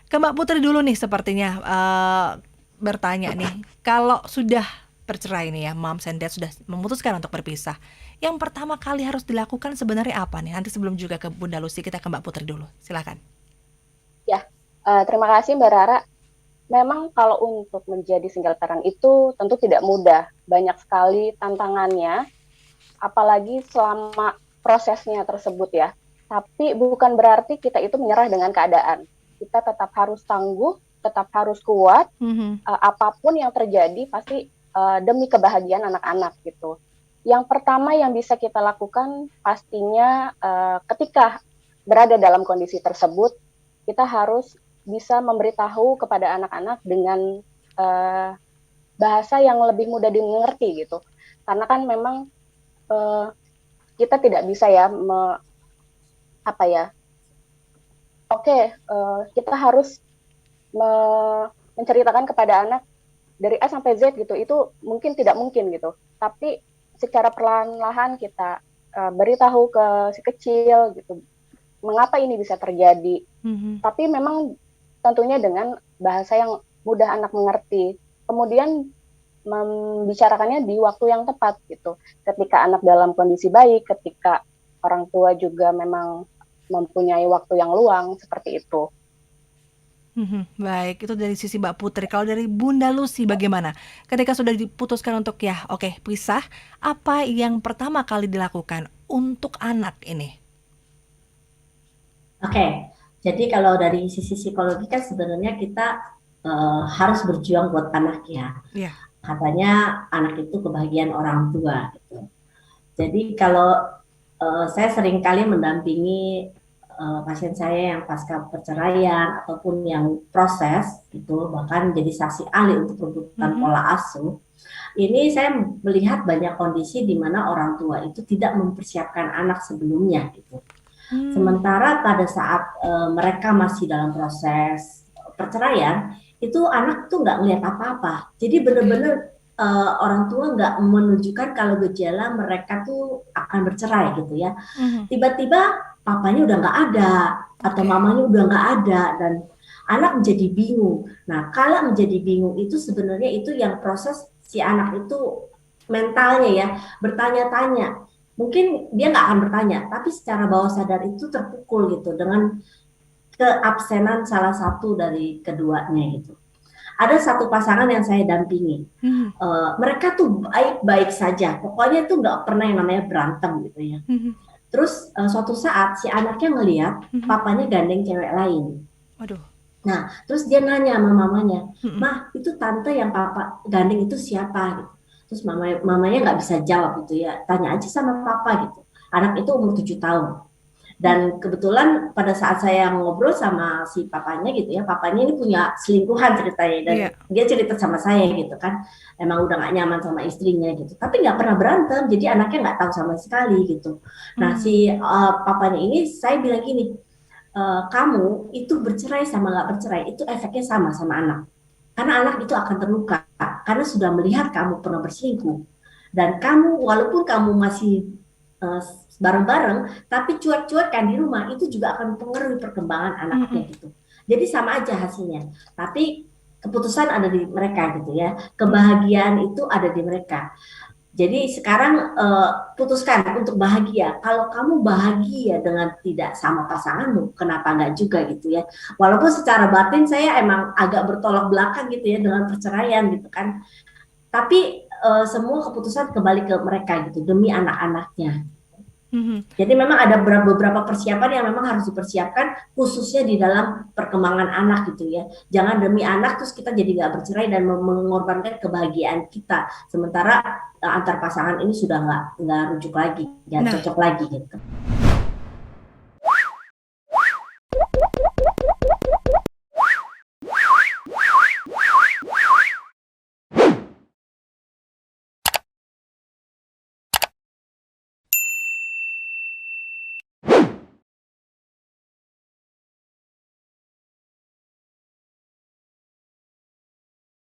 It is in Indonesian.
Ke Mbak Putri dulu nih sepertinya bertanya nih, kalau sudah bercerai nih ya, moms and dad sudah memutuskan untuk berpisah, yang pertama kali harus dilakukan sebenarnya apa nih? Nanti sebelum juga ke Bunda Lucy, kita ke Mbak Putri dulu, silakan. Ya, terima kasih Mbak Rara. Memang kalau untuk menjadi single parent itu tentu tidak mudah. Banyak sekali tantangannya, apalagi selama prosesnya tersebut ya. Tapi bukan berarti kita itu menyerah dengan keadaan. Kita tetap harus tangguh, tetap harus kuat. Mhm. Apapun yang terjadi pasti demi kebahagiaan anak-anak gitu. Yang pertama yang bisa kita lakukan pastinya ketika berada dalam kondisi tersebut, kita harus bisa memberitahu kepada anak-anak dengan uh, bahasa yang lebih mudah dimengerti gitu. Karena kan memang uh, kita tidak bisa ya apa ya. Oke, kita harus menceritakan kepada anak dari A sampai Z gitu. Itu mungkin tidak mungkin gitu. Tapi secara perlahan-lahan kita beritahu ke si kecil gitu. Mengapa ini bisa terjadi? Mhm. Tapi memang tentunya dengan bahasa yang mudah anak mengerti. Kemudian membicarakannya di waktu yang tepat gitu. Ketika anak dalam kondisi baik, ketika orang tua juga memang mempunyai waktu yang luang seperti itu. Baik, itu dari sisi Mbak Putri. Kalau dari Bunda Lucy bagaimana? Ketika sudah diputuskan untuk ya, oke, pisah, apa yang pertama kali dilakukan untuk anak ini? Oke, jadi kalau dari sisi psikologi kan sebenarnya kita harus berjuang buat anak ya. Ya. Katanya anak itu kebahagiaan orang tua gitu. Jadi kalau saya sering kali mendampingi pasien saya yang pasca perceraian ataupun yang proses itu bahkan jadi saksi ahli untuk runtutan Mhm. pola asuh. Ini saya melihat banyak kondisi di mana orang tua itu tidak mempersiapkan anak sebelumnya gitu. Hmm. Sementara pada saat mereka masih dalam proses perceraian, itu anak tuh nggak ngeliat apa-apa. Jadi Oke. bener-bener orang tua nggak menunjukkan kalau gejala mereka tuh akan bercerai gitu ya. Mhm. Tiba-tiba papanya udah nggak ada atau Oke. mamanya udah nggak ada dan anak menjadi bingung. Nah, kalau menjadi bingung itu sebenarnya itu yang proses si anak itu mentalnya ya bertanya-tanya. Mungkin dia nggak akan bertanya, tapi secara bawah sadar itu terpukul gitu dengan keabsenan salah satu dari keduanya gitu. Ada satu pasangan yang saya dampingi, Mhm. mereka tuh baik-baik saja, pokoknya itu nggak pernah yang namanya berantem gitu ya. Mhm. Terus suatu saat si anaknya ngelihat Mhm. papanya gandeng cewek lain. Waduh. Nah, terus dia nanya sama mamanya, Mhm. "Mah, itu tante yang papa gandeng itu siapa?" Gitu. Terus mamanya nggak bisa jawab gitu ya, tanya aja sama papa gitu. Anak itu umur 7 tahun. Mhm. Dan kebetulan pada saat saya ngobrol sama si papanya gitu ya, papanya ini punya selingkuhan ceritanya dan Iya. dia cerita sama saya gitu kan, emang udah nggak nyaman sama istrinya gitu, tapi nggak pernah berantem, jadi anaknya nggak tahu sama sekali gitu. Nah si Hmm. papanya ini saya bilang gini, kamu itu bercerai sama nggak bercerai itu efeknya sama sama anak, karena anak itu akan terluka karena sudah melihat kamu pernah berselingkuh dan kamu walaupun kamu masih uh, bareng-bareng tapi cuek-cuek kan di rumah itu juga akan mempengaruhi perkembangan anaknya Mhm. gitu. Jadi sama aja hasilnya. Tapi keputusan ada di mereka gitu ya. Mhm. Kebahagiaan itu ada di mereka. Jadi sekarang putuskan untuk bahagia. Kalau kamu bahagia dengan tidak sama pasanganmu, kenapa enggak juga gitu ya. Walaupun secara batin saya emang agak bertolak belakang gitu ya dengan perceraian gitu kan. Tapi semua keputusan kembali ke mereka gitu demi anak-anaknya. Mhm. Jadi memang ada beberapa persiapan yang memang harus dipersiapkan khususnya di dalam perkembangan anak gitu ya. Jangan demi anak terus kita jadi nggak bercerai dan mengorbankan kebahagiaan kita. Sementara antar pasangan ini sudah nggak rujuk lagi, nggak Nah, cocok lagi gitu.